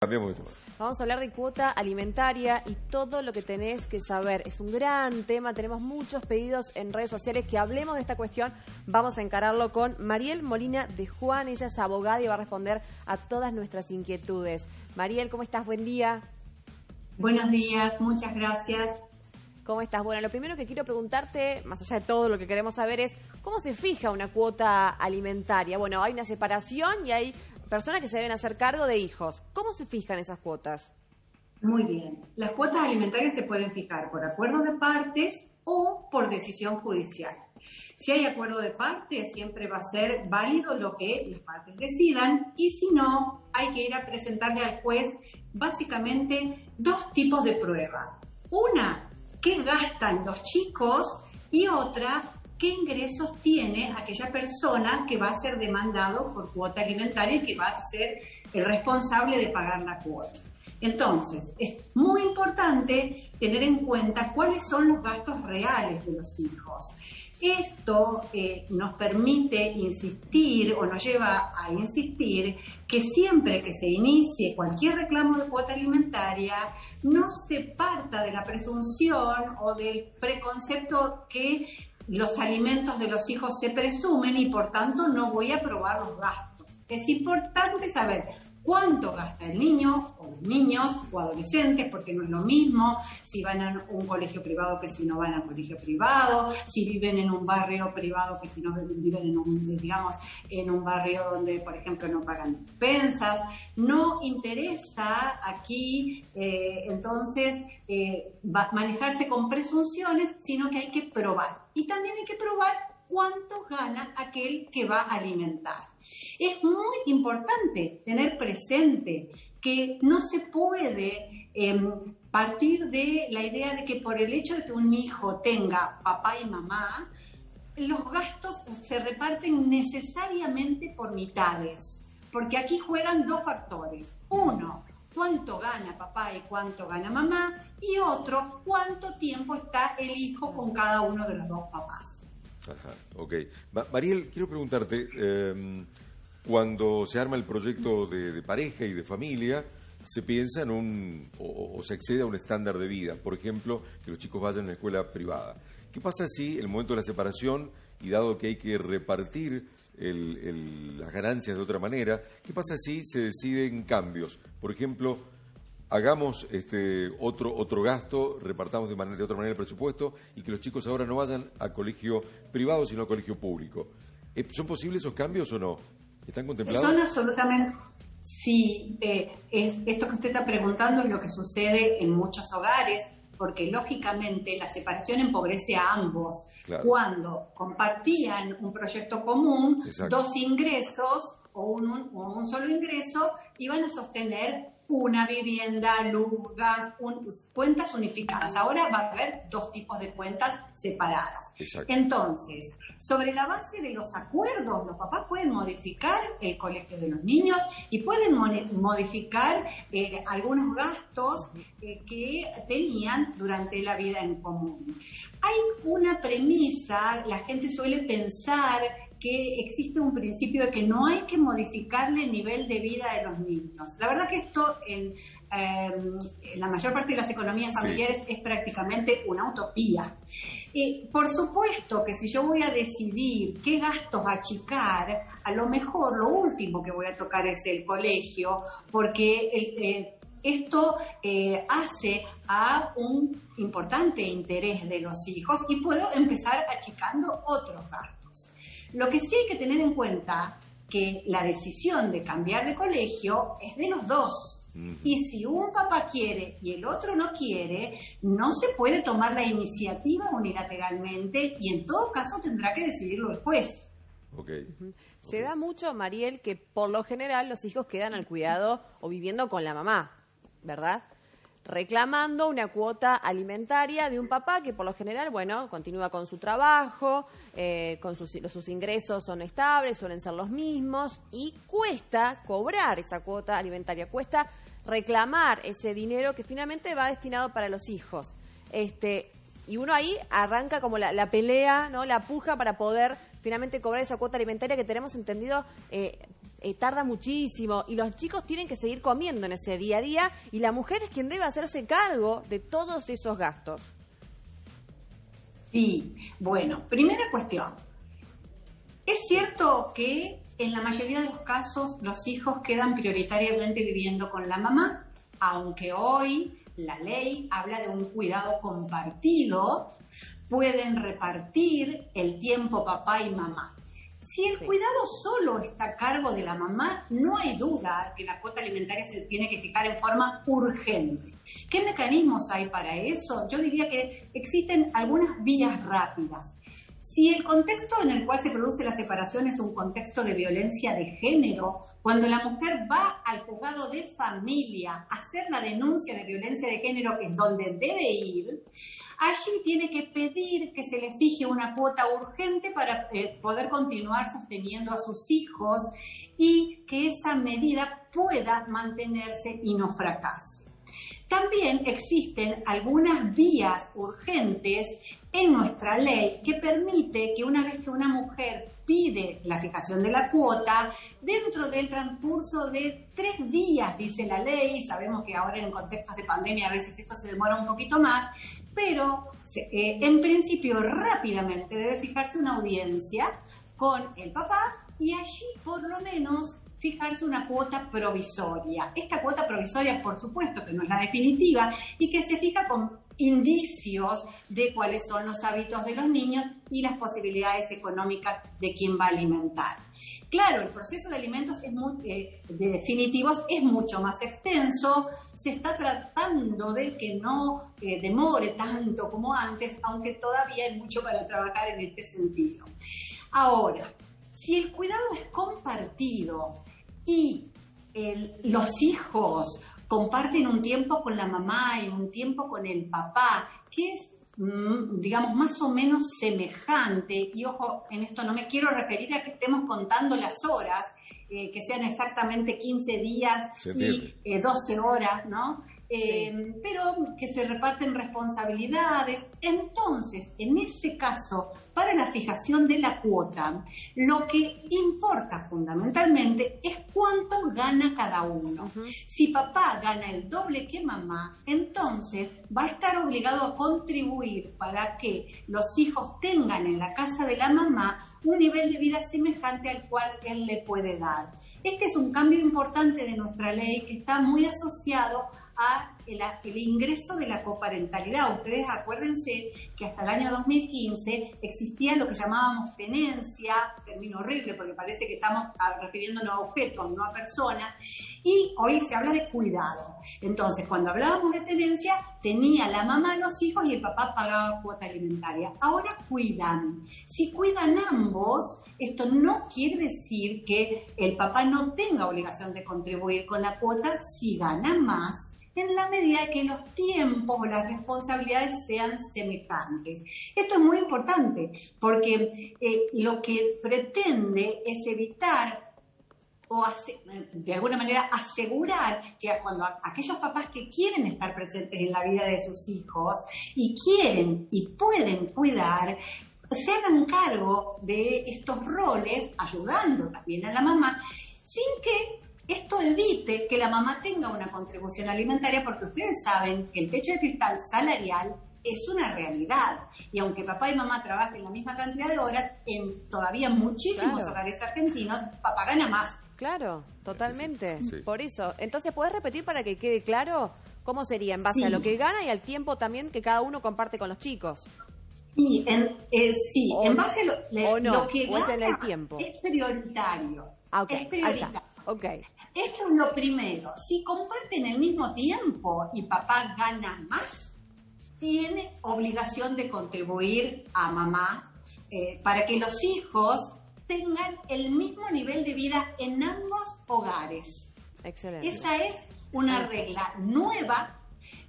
Cambiamos de tema. Vamos a hablar de cuota alimentaria y todo lo que tenés que saber. Es un gran tema, tenemos muchos pedidos en redes sociales que hablemos de esta cuestión. Vamos a encararlo con Mariel Molina de Juan. Ella es abogada y va a responder a todas nuestras inquietudes. Mariel, ¿cómo estás? Buen día. Buenos días, muchas gracias. ¿Cómo estás? Bueno, lo primero que quiero preguntarte, más allá de todo lo que queremos saber, es ¿cómo se fija una cuota alimentaria? Bueno, hay una separación y hay personas que se deben hacer cargo de hijos. ¿Cómo se fijan esas cuotas? Muy bien. Las cuotas alimentarias se pueden fijar por acuerdo de partes o por decisión judicial. Si hay acuerdo de partes, siempre va a ser válido lo que las partes decidan, y si no, hay que ir a presentarle al juez básicamente dos tipos de prueba. Una, qué gastan los chicos, y otra, qué ingresos tiene aquella persona que va a ser demandado por cuota alimentaria y que va a ser el responsable de pagar la cuota. Entonces, es muy importante tener en cuenta cuáles son los gastos reales de los hijos. Esto nos permite insistir, o nos lleva a insistir, que siempre que se inicie cualquier reclamo de cuota alimentaria, no se parta de la presunción o del preconcepto que los alimentos de los hijos se presumen y por tanto no voy a aprobar los gastos. Es importante saber cuánto gasta el niño o los niños o adolescentes, porque no es lo mismo si van a un colegio privado que si no van a un colegio privado, si viven en un barrio privado que si no viven en un barrio donde, por ejemplo, no pagan despensas. No interesa aquí, entonces, manejarse con presunciones, sino que hay que probar. Y también hay que probar cuánto gana aquel que va a alimentar. Es muy importante tener presente que no se puede partir de la idea de que por el hecho de que un hijo tenga papá y mamá, los gastos se reparten necesariamente por mitades, porque aquí juegan dos factores. Uno, cuánto gana papá y cuánto gana mamá, y otro, cuánto tiempo está el hijo con cada uno de los dos papás. Ajá, ok. Mariel, quiero preguntarte, cuando se arma el proyecto de pareja y de familia, se piensa en o se accede a un estándar de vida, por ejemplo, que los chicos vayan a una escuela privada. ¿Qué pasa si en el momento de la separación, y dado que hay que repartir las ganancias de otra manera, qué pasa si se deciden cambios? Por ejemplo, hagamos otro gasto, repartamos de otra manera el presupuesto, y que los chicos ahora no vayan a colegio privado, sino a colegio público. ¿Son posibles esos cambios o no? ¿Están contemplados? Son absolutamente... Sí, esto que usted está preguntando es lo que sucede en muchos hogares, porque lógicamente la separación empobrece a ambos. Claro. Cuando compartían un proyecto común, exacto, dos ingresos o un solo ingreso iban a sostener una vivienda, luz, gas, cuentas unificadas. Ahora va a haber dos tipos de cuentas separadas. Exacto. Entonces, sobre la base de los acuerdos, los papás pueden modificar el colegio de los niños y pueden modificar algunos gastos que tenían durante la vida en común. Hay una premisa, la gente suele pensar que existe un principio de que no hay que modificarle el nivel de vida de los niños. La verdad que esto en la mayor parte de las economías familiares es prácticamente una utopía. Por supuesto que si yo voy a decidir qué gastos achicar, a lo mejor lo último que voy a tocar es el colegio, porque esto hace a un importante interés de los hijos y puedo empezar achicando otros gastos. Lo que sí hay que tener en cuenta que la decisión de cambiar de colegio es de los dos. Y si un papá quiere y el otro no quiere, no se puede tomar la iniciativa unilateralmente y en todo caso tendrá que decidirlo el juez. Okay. Se da mucho, Mariel, que por lo general los hijos quedan al cuidado o viviendo con la mamá, ¿verdad? Reclamando una cuota alimentaria de un papá que por lo general, bueno, continúa con su trabajo, con sus ingresos son estables, suelen ser los mismos, y cuesta cobrar esa cuota alimentaria, cuesta reclamar ese dinero que finalmente va destinado para los hijos. Y uno ahí arranca como la pelea, ¿no? La puja para poder finalmente cobrar esa cuota alimentaria que tenemos entendido tarda muchísimo y los chicos tienen que seguir comiendo en ese día a día y la mujer es quien debe hacerse cargo de todos esos gastos. Sí, bueno, primera cuestión. Es cierto que en la mayoría de los casos los hijos quedan prioritariamente viviendo con la mamá, aunque hoy la ley habla de un cuidado compartido, pueden repartir el tiempo papá y mamá. Si el cuidado solo está a cargo de la mamá, no hay duda que la cuota alimentaria se tiene que fijar en forma urgente. ¿Qué mecanismos hay para eso? Yo diría que existen algunas vías rápidas. Si el contexto en el cual se produce la separación es un contexto de violencia de género, cuando la mujer va al juzgado de familia a hacer la denuncia de violencia de género, que es donde debe ir, allí tiene que pedir que se le fije una cuota urgente para poder continuar sosteniendo a sus hijos y que esa medida pueda mantenerse y no fracase. También existen algunas vías urgentes en nuestra ley que permite que una vez que una mujer pide la fijación de la cuota, dentro del transcurso de 3 días, dice la ley, sabemos que ahora en contextos de pandemia a veces esto se demora un poquito más, pero en principio rápidamente debe fijarse una audiencia con el papá y allí por lo menos fijarse una cuota provisoria. Esta cuota provisoria, por supuesto, que no es la definitiva y que se fija con indicios de cuáles son los hábitos de los niños y las posibilidades económicas de quién va a alimentar. Claro, el proceso de alimentos de definitivos es mucho más extenso, se está tratando de que no demore tanto como antes, aunque todavía hay mucho para trabajar en este sentido. Ahora, si el cuidado es compartido y los hijos comparten un tiempo con la mamá y un tiempo con el papá, que es, digamos, más o menos semejante, y ojo, en esto no me quiero referir a que estemos contando las horas, que sean exactamente 15 días y 12 horas, ¿no? Pero que se reparten responsabilidades. Entonces, en ese caso, para la fijación de la cuota, lo que importa fundamentalmente es cuánto gana cada uno. Si papá gana el doble que mamá, entonces va a estar obligado a contribuir para que los hijos tengan en la casa de la mamá un nivel de vida semejante al cual él le puede dar. Este es un cambio importante de nuestra ley que está muy asociado a el ingreso de la coparentalidad. Ustedes acuérdense que hasta el año 2015 existía lo que llamábamos tenencia, término horrible porque parece que estamos refiriéndonos a objetos, no a personas, y hoy se habla de cuidado. Entonces, cuando hablábamos de tenencia, tenía la mamá los hijos y el papá pagaba cuota alimentaria. Ahora cuidan. Si cuidan ambos, esto no quiere decir que el papá no tenga obligación de contribuir con la cuota si gana más, en la medida que los tiempos o las responsabilidades sean semejantes. Esto es muy importante porque lo que pretende es evitar o de alguna manera asegurar que cuando aquellos papás que quieren estar presentes en la vida de sus hijos y quieren y pueden cuidar, se hagan cargo de estos roles, ayudando también a la mamá, sin que esto evite que la mamá tenga una contribución alimentaria, porque ustedes saben que el techo de cristal salarial es una realidad. Y aunque papá y mamá trabajen la misma cantidad de horas, en todavía muchísimos hogares argentinos, papá gana más. Claro, totalmente. Sí. Por eso. Entonces, ¿podés repetir para que quede claro cómo sería en base a lo que gana y al tiempo también que cada uno comparte con los chicos? Y en base a lo que o es en el gana tiempo. Es prioritario. Okay, es prioritario. ahí está. Okay. Esto es lo primero. Si comparten el mismo tiempo y papá gana más, tiene obligación de contribuir a mamá para que los hijos tengan el mismo nivel de vida en ambos hogares. Excelente. Esa es una regla nueva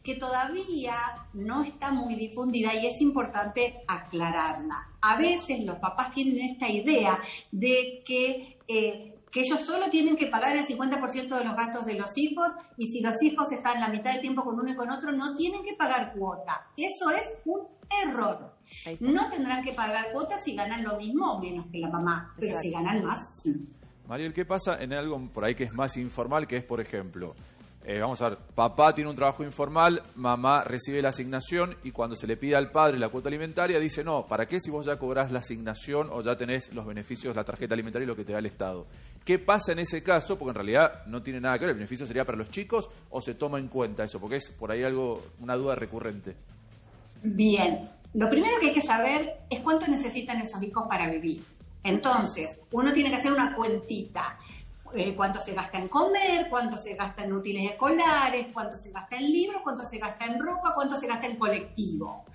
que todavía no está muy difundida y es importante aclararla. A veces los papás tienen esta idea de que ellos solo tienen que pagar el 50% de los gastos de los hijos y si los hijos están la mitad del tiempo con uno y con otro, no tienen que pagar cuota. Eso es un error. No tendrán que pagar cuota si ganan lo mismo o menos que la mamá, pero si ganan más, sí. Mariel, ¿qué pasa en algo por ahí que es más informal, que es, por ejemplo, vamos a ver, papá tiene un trabajo informal, mamá recibe la asignación y cuando se le pide al padre la cuota alimentaria dice, no, ¿para qué si vos ya cobrás la asignación o ya tenés los beneficios, la tarjeta alimentaria y lo que te da el Estado? ¿Qué pasa en ese caso? Porque en realidad no tiene nada que ver, ¿el beneficio sería para los chicos o se toma en cuenta eso? Porque es por ahí una duda recurrente. Bien, lo primero que hay que saber es cuánto necesitan esos hijos para vivir. Entonces, uno tiene que hacer una cuentita. Cuánto se gasta en comer, cuánto se gasta en útiles escolares, cuánto se gasta en libros, cuánto se gasta en ropa, cuánto se gasta en colectivo.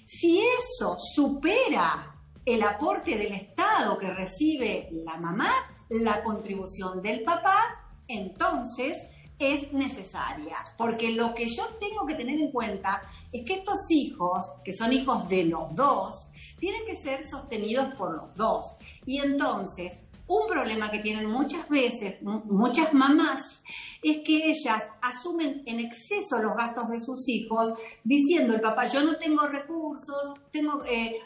Si eso supera el aporte del Estado que recibe la mamá, la contribución del papá, entonces es necesaria. Porque lo que yo tengo que tener en cuenta es que estos hijos, que son hijos de los dos, tienen que ser sostenidos por los dos. Y entonces, un problema que tienen muchas veces, muchas mamás, es que ellas asumen en exceso los gastos de sus hijos, diciendo el papá, yo no tengo recursos,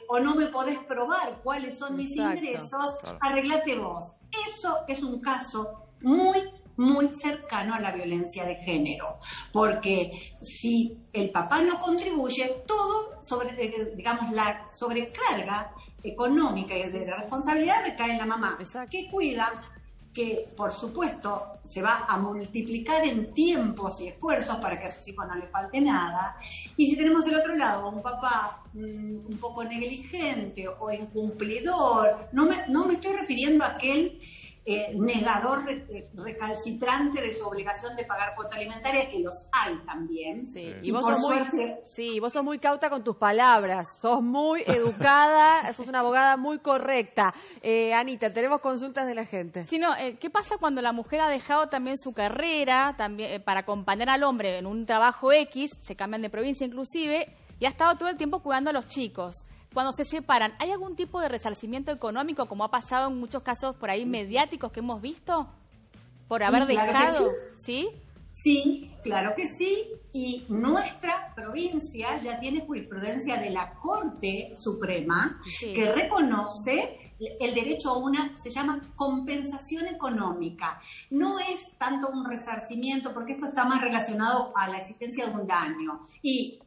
o no me podés probar cuáles son mis ingresos, arreglate vos. Eso es un caso muy cercano a la violencia de género, porque si el papá no contribuye, todo la sobrecarga económica y de la responsabilidad recae en la mamá, que cuida, que por supuesto se va a multiplicar en tiempos y esfuerzos para que a sus hijos no les falte nada. Y si tenemos del otro lado un papá un poco negligente o incumplidor, no me estoy refiriendo a aquel negador recalcitrante de su obligación de pagar cuota alimentaria, que los hay también. Sí. Y vos sos muy cauta con tus palabras, sos muy educada, sos una abogada muy correcta. Anita, tenemos consultas de la gente. Sí, no, ¿qué pasa cuando la mujer ha dejado también su carrera también para acompañar al hombre en un trabajo X, se cambian de provincia inclusive, y ha estado todo el tiempo cuidando a los chicos? Cuando se separan, ¿hay algún tipo de resarcimiento económico, como ha pasado en muchos casos por ahí mediáticos que hemos visto? Por haber dejado, ¿sí? Sí, claro que sí. Y nuestra provincia ya tiene jurisprudencia de la Corte Suprema que reconoce el derecho a una, se llama compensación económica. No es tanto un resarcimiento, porque esto está más relacionado a la existencia de un daño. Y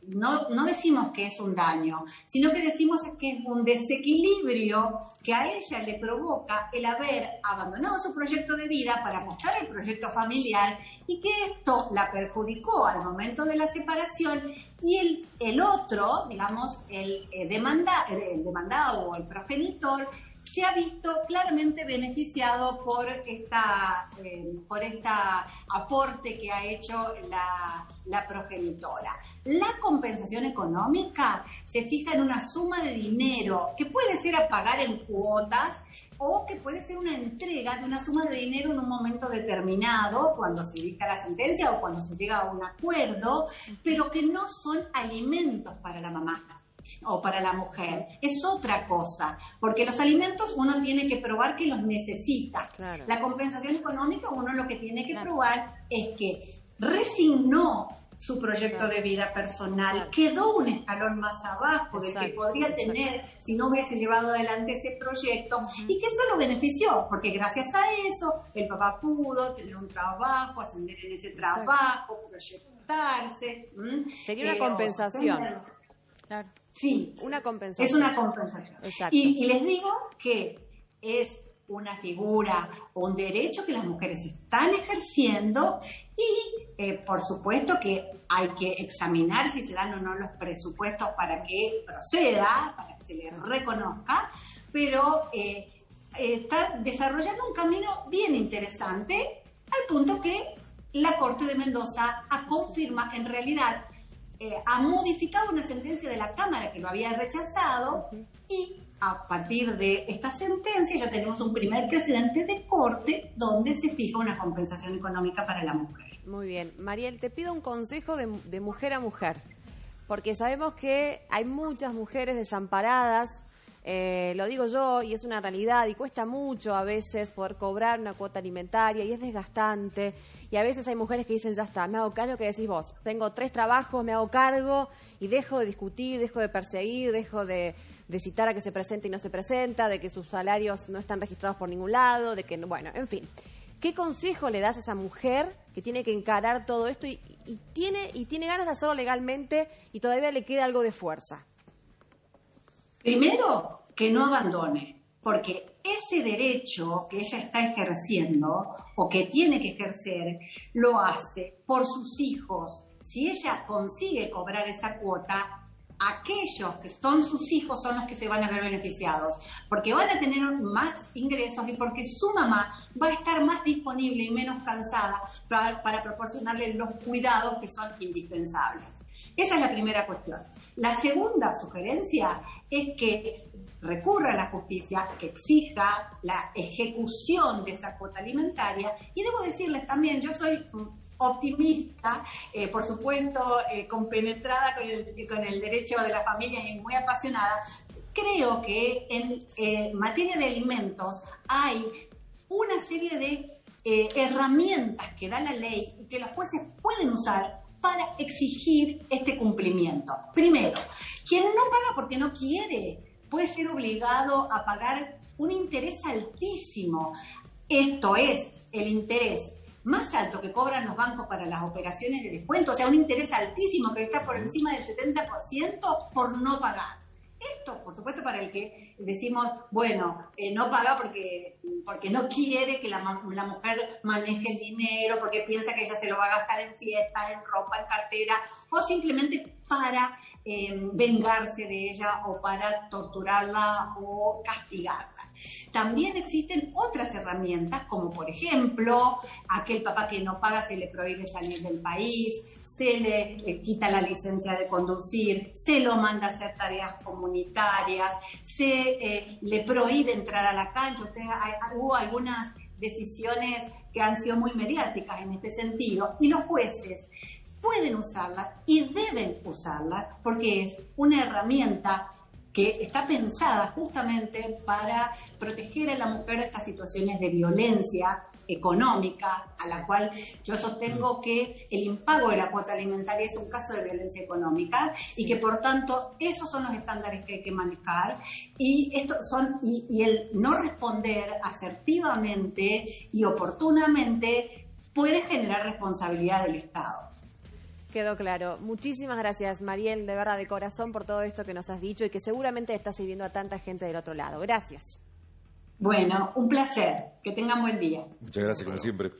no decimos que es un daño, sino que decimos que es un desequilibrio que a ella le provoca el haber abandonado su proyecto de vida para apostar al proyecto familiar, y que esto la perjudicó al momento de la separación, y el otro, digamos, el demandado o el progenitor, se ha visto claramente beneficiado por aporte que ha hecho la progenitora. La compensación económica se fija en una suma de dinero que puede ser a pagar en cuotas, o que puede ser una entrega de una suma de dinero en un momento determinado, cuando se dicta la sentencia o cuando se llega a un acuerdo, pero que no son alimentos para la mamá o para la mujer. Es otra cosa, porque los alimentos uno tiene que probar que los necesita. Claro. La compensación económica, uno lo que tiene que probar es que resignó su proyecto de vida personal, quedó un escalón más abajo del que podría tener si no hubiese llevado adelante ese proyecto, y que eso lo benefició, porque gracias a eso el papá pudo tener un trabajo, ascender en ese trabajo, proyectarse. Sería una compensación. Claro. Sí, una compensación. Es una compensación. Exacto. Y les digo que es una figura o un derecho que las mujeres están ejerciendo, y por supuesto que hay que examinar si se dan o no los presupuestos para que proceda, para que se le reconozca, pero está desarrollando un camino bien interesante, al punto que la Corte de Mendoza en realidad ha modificado una sentencia de la Cámara que lo había rechazado, y a partir de esta sentencia ya tenemos un primer precedente de corte donde se fija una compensación económica para la mujer. Muy bien. Mariel, te pido un consejo de mujer a mujer, porque sabemos que hay muchas mujeres desamparadas, Lo digo yo y es una realidad y cuesta mucho a veces poder cobrar una cuota alimentaria y es desgastante y a veces hay mujeres que dicen ya está, me hago cargo, que decís vos, tengo 3 trabajos, me hago cargo y dejo de discutir, dejo de perseguir, dejo de citar a que se presente y no se presenta, de que sus salarios no están registrados por ningún lado, de que, bueno, en fin. ¿Qué consejo le das a esa mujer que tiene que encarar todo esto y tiene ganas de hacerlo legalmente y todavía le queda algo de fuerza? Primero, que no abandone, porque ese derecho que ella está ejerciendo o que tiene que ejercer, lo hace por sus hijos. Si ella consigue cobrar esa cuota, aquellos que son sus hijos son los que se van a ver beneficiados, porque van a tener más ingresos y porque su mamá va a estar más disponible y menos cansada para proporcionarle los cuidados que son indispensables. Esa es la primera cuestión. La segunda sugerencia es que recurra a la justicia, que exija la ejecución de esa cuota alimentaria. Y debo decirles también, yo soy optimista, por supuesto, compenetrada con el derecho de las familias y muy apasionada. Creo que en materia de alimentos hay una serie de herramientas que da la ley y que los jueces pueden usar para exigir este cumplimiento. Primero, quien no paga porque no quiere puede ser obligado a pagar un interés altísimo. Esto es el interés más alto que cobran los bancos para las operaciones de descuento, o sea, un interés altísimo que está por encima del 70% por no pagar. Esto, por supuesto, para el que decimos, bueno, no paga porque no quiere que la mujer maneje el dinero, porque piensa que ella se lo va a gastar en fiestas, en ropa, en cartera, o simplemente para vengarse de ella o para torturarla o castigarla. También existen otras herramientas, como por ejemplo, aquel papá que no paga se le prohíbe salir del país, se le quita la licencia de conducir, se lo manda a hacer tareas comunitarias, se le prohíbe entrar a la cancha. Hubo algunas decisiones que han sido muy mediáticas en este sentido y los jueces pueden usarlas y deben usarlas porque es una herramienta que está pensada justamente para proteger a la mujer de estas situaciones de violencia económica, a la cual yo sostengo que el impago de la cuota alimentaria es un caso de violencia económica y que por tanto esos son los estándares que hay que manejar y el no responder asertivamente y oportunamente puede generar responsabilidad del Estado. Quedó claro. Muchísimas gracias, Mariel, de verdad, de corazón, por todo esto que nos has dicho y que seguramente está sirviendo a tanta gente del otro lado. Gracias. Bueno, un placer. Que tengan buen día. Muchas gracias, como siempre.